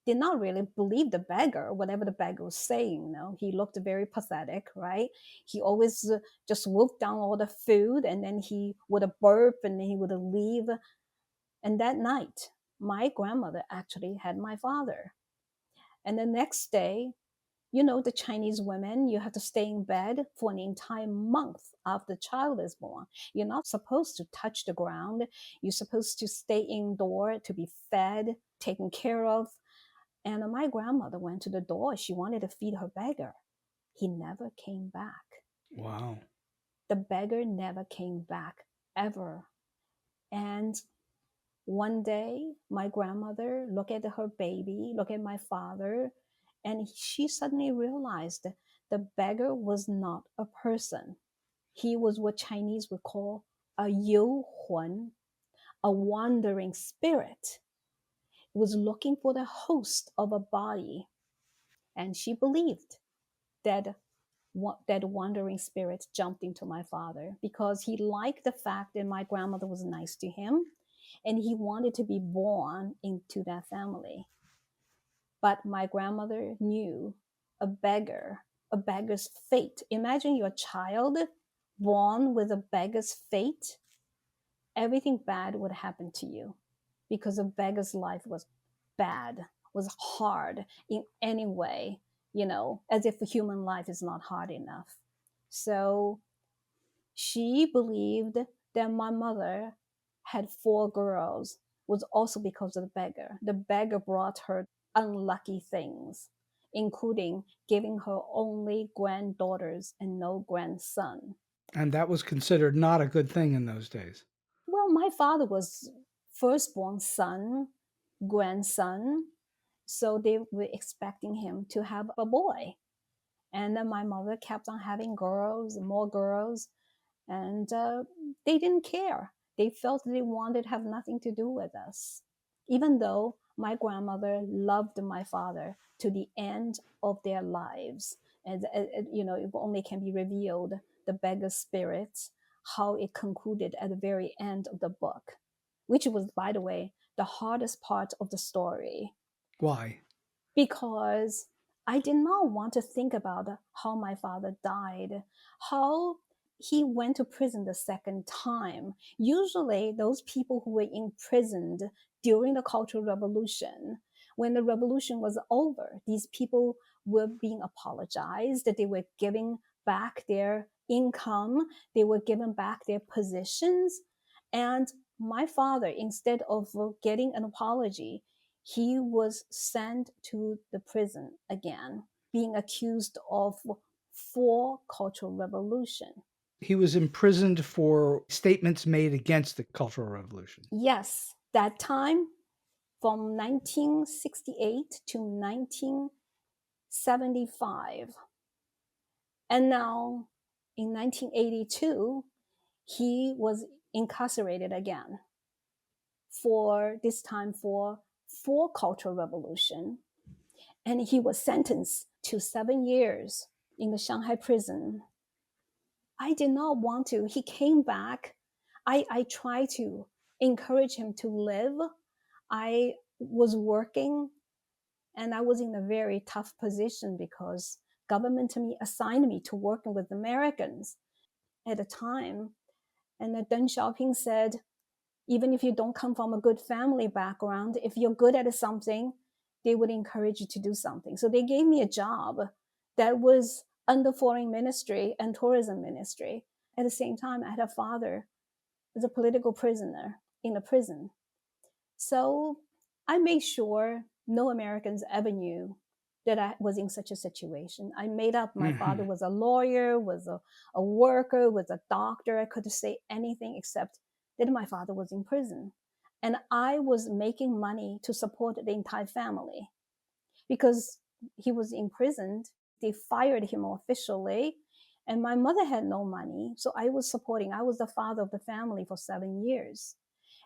did not really believe the beggar, whatever the beggar was saying. He looked very pathetic, right? He always just wolfed down all the food, and then he would burp and then he would leave. And that night, my grandmother actually had my father. And the next day, the Chinese women, you have to stay in bed for an entire month after the child is born. You're not supposed to touch the ground. You're supposed to stay indoor to be fed, taken care of. And my grandmother went to the door. She wanted to feed her beggar. He never came back. Wow. The beggar never came back ever. And one day, my grandmother looked at her baby, looked at my father, and she suddenly realized that the beggar was not a person. He was what Chinese would call a yu huan, a wandering spirit. He was looking for the host of a body. And she believed that that wandering spirit jumped into my father because he liked the fact that my grandmother was nice to him and he wanted to be born into that family. But my grandmother knew a beggar's fate. Imagine your child born with a beggar's fate. Everything bad would happen to you because a beggar's life was bad, was hard in any way, as if human life is not hard enough. So she believed that my mother had four girls was also because of the beggar. The beggar brought her unlucky things, including giving her only granddaughters and no grandson. And that was considered not a good thing in those days. Well, my father was firstborn son, grandson, so they were expecting him to have a boy. And then my mother kept on having girls, more girls, and they didn't care. They felt they wanted to have nothing to do with us, even though my grandmother loved my father to the end of their lives. And it only can be revealed, the beggar spirits, how it concluded at the very end of the book, which was, by the way, the hardest part of the story. Why? Because I did not want to think about how my father died, how he went to prison the second time. Usually, those people who were imprisoned during the Cultural Revolution, when the revolution was over, these people were being apologized, that they were giving back their income, they were given back their positions. And my father, instead of getting an apology, he was sent to the prison again, being accused of for Cultural Revolution. He was imprisoned for statements made against the Cultural Revolution. Yes, that time from 1968 to 1975. And now in 1982, he was incarcerated again for this time for Cultural Revolution. And he was sentenced to 7 years in the Shanghai prison. I did not want to. He came back. I tried to encourage him to live. I was working and I was in a very tough position because government to me assigned me to working with Americans at the time. And Deng Xiaoping said, even if you don't come from a good family background, if you're good at something, they would encourage you to do something. So they gave me a job that was under foreign ministry and tourism ministry. At the same time, I had a father as a political prisoner in a prison. So I made sure no Americans ever knew that I was in such a situation. I made up my father was a lawyer, was a worker, was a doctor. I could say anything except that my father was in prison. And I was making money to support the entire family because he was imprisoned. They fired him officially. And my mother had no money. So I was supporting, I was the father of the family for 7 years.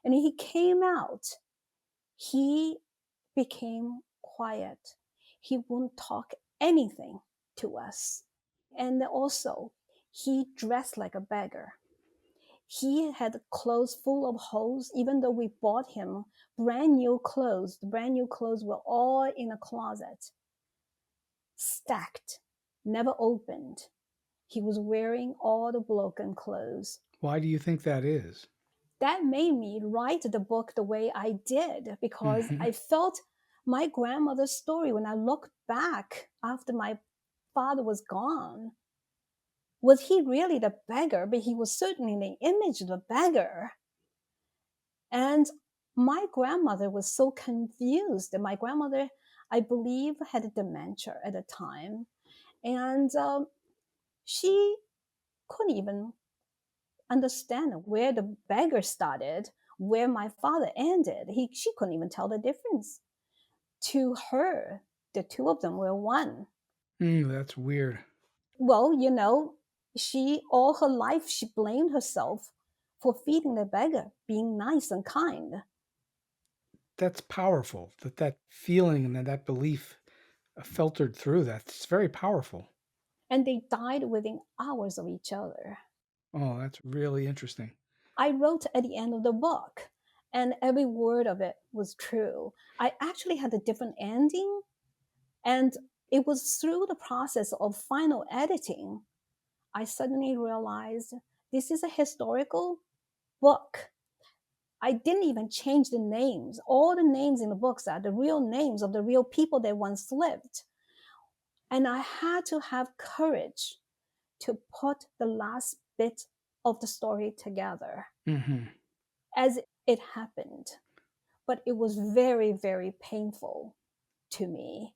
And he came out. He became quiet. He wouldn't talk anything to us. And also, he dressed like a beggar. He had clothes full of holes, even though we bought him brand new clothes. The brand new clothes were all in a closet, stacked, never opened. He was wearing all the broken clothes. Why do you think that is? That made me write the book the way I did because I felt my grandmother's story, when I look back after my father was gone, was he really the beggar? But he was certainly the image of the beggar. And my grandmother was so confused. And my grandmother, I believe, had dementia at the time. And she couldn't even understand where the beggar started, where my father ended. She couldn't even tell the difference. To her, the two of them were one. That's weird. Well, she all her life she blamed herself for feeding the beggar, being nice and kind. That's powerful. That feeling and that belief filtered through that. It's very powerful. And they died within hours of each other. Oh, that's really interesting. I wrote at the end of the book, and every word of it was true. I actually had a different ending And it was through the process of final editing, I suddenly realized this is a historical book. I didn't even change the names. All the names in the books are the real names of the real people that once lived. And I had to have courage to put the last bit of the story together as it happened. But it was very, very painful to me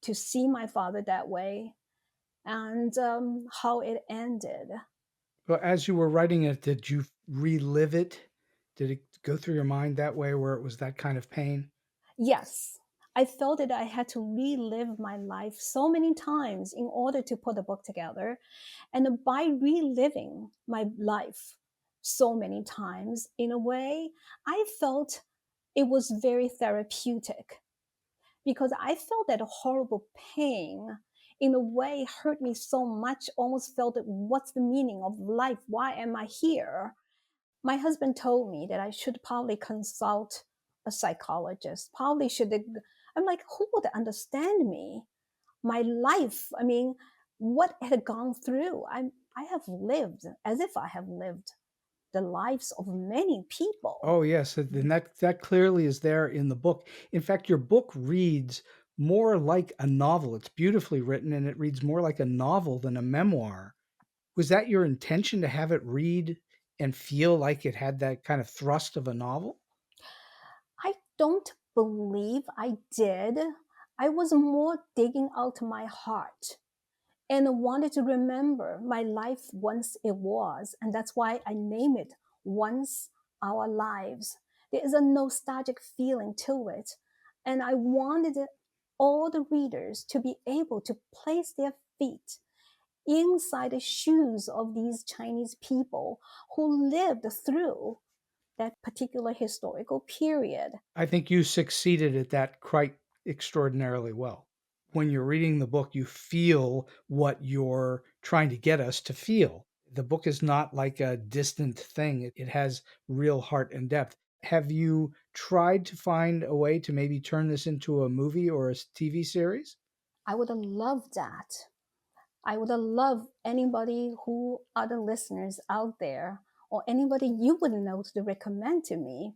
to see my father that way and how it ended. Well, as you were writing it, did you relive it? Did it go through your mind that way where it was that kind of pain? Yes, I felt that I had to relive my life so many times in order to put the book together. And by reliving my life so many times, in a way, I felt it was very therapeutic because I felt that horrible pain in a way hurt me so much, almost felt that what's the meaning of life? Why am I here? My husband told me that I should probably consult a psychologist, probably should. I'm like, who would understand me? My life, I mean, what had gone through? I have lived as if I have lived the lives of many people. Oh, yes. And that clearly is there in the book. In fact, your book reads more like a novel. It's beautifully written and it reads more like a novel than a memoir. Was that your intention to have it read and feel like it had that kind of thrust of a novel? I don't believe I did. I was more digging out my heart and wanted to remember my life once it was. And that's why I name it Once Our Lives. There is a nostalgic feeling to it. And I wanted all the readers to be able to place their feet inside the shoes of these Chinese people who lived through that particular historical period. I think you succeeded at that quite extraordinarily well. When you're reading the book, you feel what you're trying to get us to feel. The book is not like a distant thing, it has real heart and depth. Have you tried to find a way to maybe turn this into a movie or a TV series? I would have loved that. I would have loved anybody who are the listeners out there or anybody you would know to recommend to me.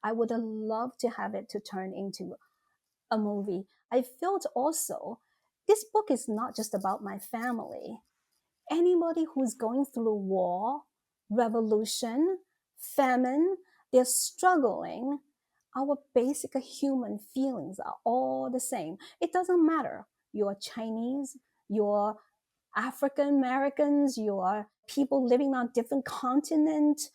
I would have loved to have it to turn into a movie. I felt also this book is not just about my family. Anybody who's going through war, revolution, famine, they're struggling. Our basic human feelings are all the same. It doesn't matter. You're Chinese, you're African Americans, you're people living on different continents.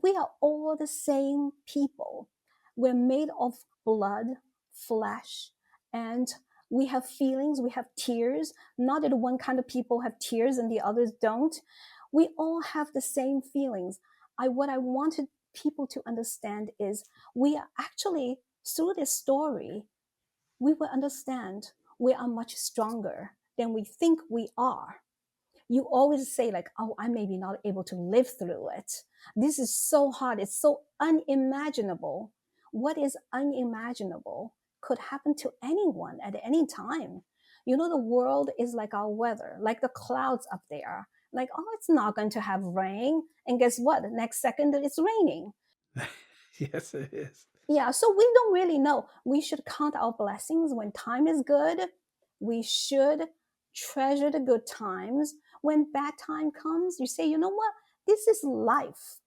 We are all the same people. We're made of blood, flesh, and we have feelings, we have tears. Not that one kind of people have tears and the others don't. We all have the same feelings. What I wanted people to understand is we are actually, through this story, we will understand we are much stronger than we think we are. You always say like, oh, I may be not able to live through it. This is so hard. It's so unimaginable. What is unimaginable could happen to anyone at any time. You know, the world is like our weather, like the clouds up there. Like, oh, it's not going to have rain. And guess what? The next second it's raining. Yes, it is. Yeah, so we don't really know. We should count our blessings when time is good. We should treasure the good times. When bad time comes, you say, you know what? This is life.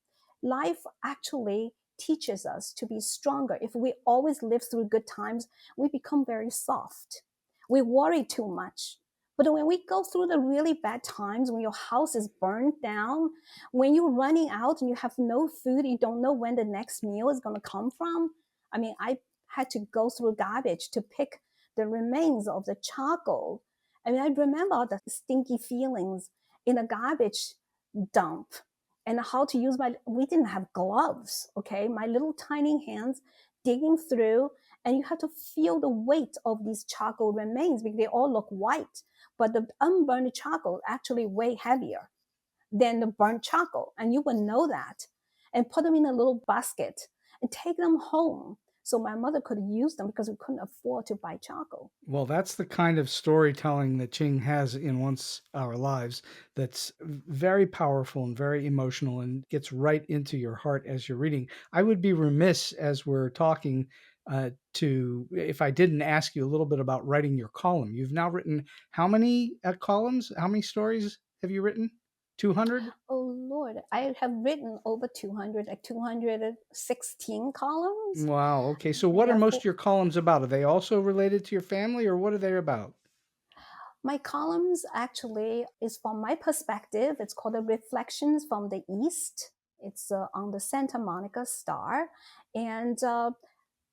Life actually teaches us to be stronger. If we always live through good times, we become very soft. We worry too much. But when we go through the really bad times, when your house is burned down, when you're running out and you have no food, you don't know when the next meal is going to come from. I mean, I had to go through garbage to pick the remains of the charcoal. I mean, I remember the stinky feelings in a garbage dump and how to use we didn't have gloves, okay? My little tiny hands digging through, and you have to feel the weight of these charcoal remains because they all look white, but the unburned charcoal actually way heavier than the burnt charcoal, and you would know that, and put them in a little basket and take them home so my mother could use them because we couldn't afford to buy charcoal. Well, that's the kind of storytelling that Qing has in Once Our Lives that's very powerful and very emotional and gets right into your heart as you're reading. I would be remiss as we're talking if I didn't ask you a little bit about writing your column. You've now written how many columns? How many stories have you written? 200? Oh Lord, I have written over 200, like 216 columns. Wow. Okay. So what are Yeah, most of your columns about? Are they also related to your family or what are they about? my columns actually is from my perspective. It's called the Reflections from the East. It's on the Santa Monica Star, and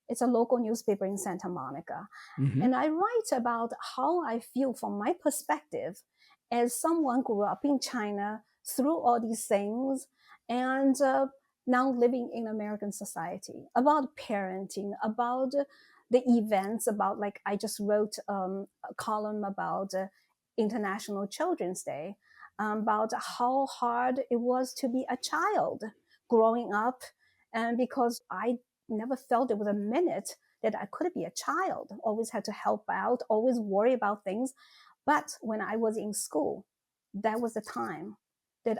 it's a local newspaper in Santa Monica. Mm-hmm. And I write about how I feel from my perspective as someone grew up in China through all these things and now living in American society, about parenting, about the events, about like I just wrote a column about International Children's Day, about how hard it was to be a child growing up. And because I never felt there was a minute that I could be a child, always had to help out, always worry about things. But when I was in school, that was the time that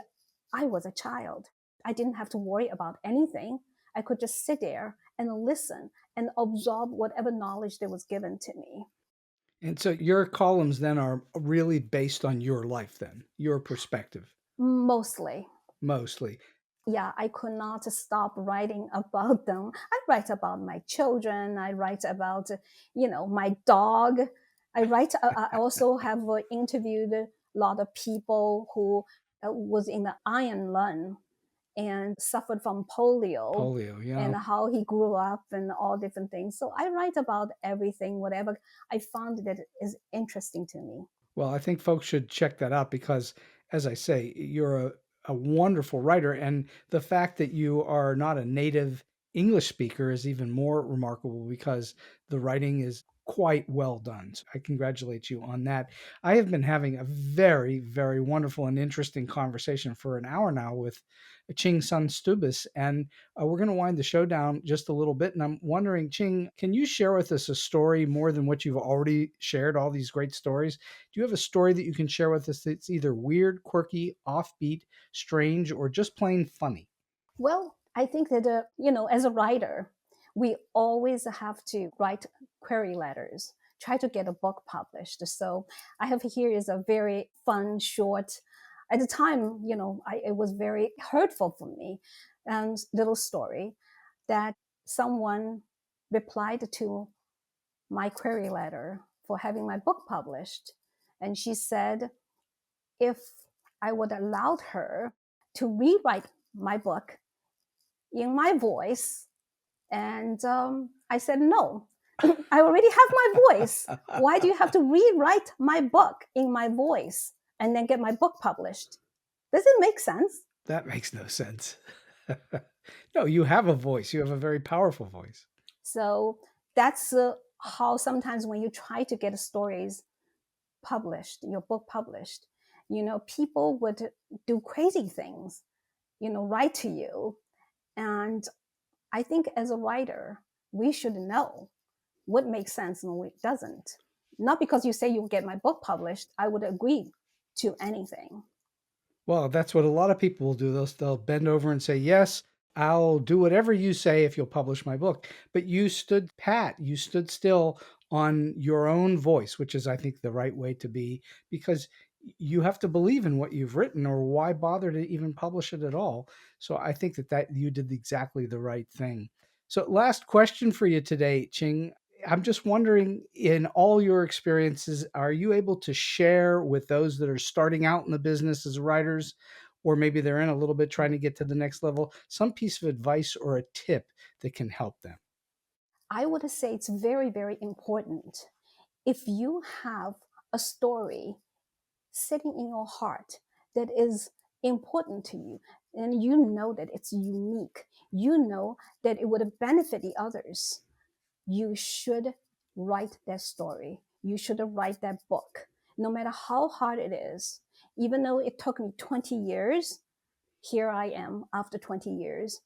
I was a child. I didn't have to worry about anything. I could just sit there and listen and absorb whatever knowledge that was given to me. And so your columns then are really based on your life then, your perspective, Mostly. mostly. Yeah, I could not stop writing about them. I write about my children. I write about, my dog. I also have interviewed a lot of people who was in the iron lung and suffered from polio Polio, yeah. and how he grew up and all different things. So I write about everything, whatever I found that is interesting to me. Well, I think folks should check that out because, as I say, you're a wonderful writer. And the fact that you are not a native English speaker is even more remarkable because the writing is quite well done. So I congratulate you on that. I have been having a very, very wonderful and interesting conversation for an hour now with Qin Sun Stubis. And we're going to wind the show down just a little bit. And I'm wondering, Qing, can you share with us a story more than what you've already shared, all these great stories? Do you have a story that you can share with us that's either weird, quirky, offbeat, strange, or just plain funny? Well, I think that, as a writer, we always have to write query letters, try to get a book published. So I have here is a very fun, short, at the time, it was very hurtful for me, and little story that someone replied to my query letter for having my book published. And she said, if I would allow her to rewrite my book in my voice. And I said, no, I already have my voice. Why do you have to rewrite my book in my voice and then get my book published? Does it make sense? That makes no sense. No, you have a voice. You have a very powerful voice. So that's how sometimes when you try to get stories published, your book published, people would do crazy things, write to you. And I think as a writer, we should know what makes sense and what doesn't. Not because you say you'll get my book published, I would agree to anything. Well, that's what a lot of people will do. They'll bend over and say, yes, I'll do whatever you say if you'll publish my book. But you stood pat, you stood still on your own voice, which is, I think, the right way to be, because you have to believe in what you've written, or why bother to even publish it at all? So I think that you did exactly the right thing. So last question for you today, Qing. I'm just wondering, in all your experiences, are you able to share with those that are starting out in the business as writers, or maybe they're in a little bit trying to get to the next level, some piece of advice or a tip that can help them? I would say it's very, very important. If you have a story sitting in your heart that is important to you, and you know that it's unique, you know that it would benefit the others, you should write that story. You should write that book, no matter how hard it is. Even though it took me 20 years, here I am after 20 years.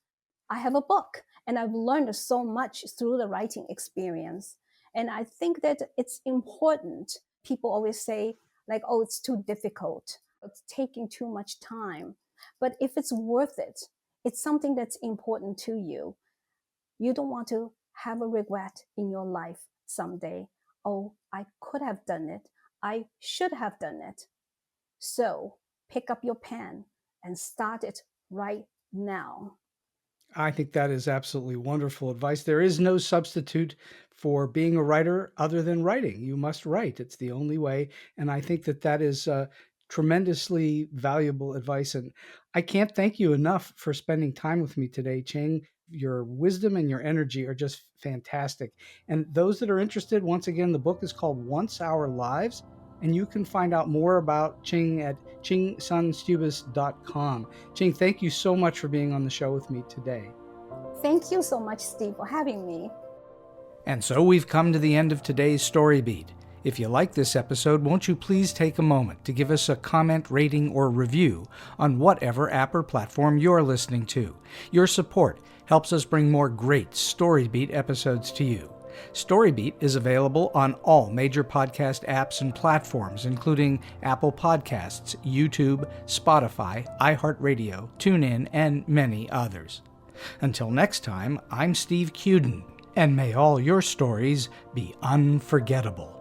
I have a book And I've learned so much through the writing experience. And I think that it's important. People always say, like, oh, it's too difficult, it's taking too much time. But if it's worth it, it's something that's important to you. You don't want to have a regret in your life someday. Oh, I could have done it. I should have done it. So pick up your pen and start it right now. I think that is absolutely wonderful advice. There is no substitute for being a writer other than writing. You must write. It's the only way. And I think that that is tremendously valuable advice. And I can't thank you enough for spending time with me today, Qing. Your wisdom and your energy are just fantastic. And those that are interested, once again, the book is called Once Our Lives. And you can find out more about Qing at qingsunstubis.com. Qing, thank you so much for being on the show with me today. Thank you so much, Steve, for having me. And so we've come to the end of today's Story Beat. If you like this episode, won't you please take a moment to give us a comment, rating, or review on whatever app or platform you're listening to. Your support helps us bring more great Story Beat episodes to you. StoryBeat is available on all major podcast apps and platforms, including Apple Podcasts, YouTube, Spotify, iHeartRadio, TuneIn, and many others. Until next time, I'm Steve Cuden, and may all your stories be unforgettable.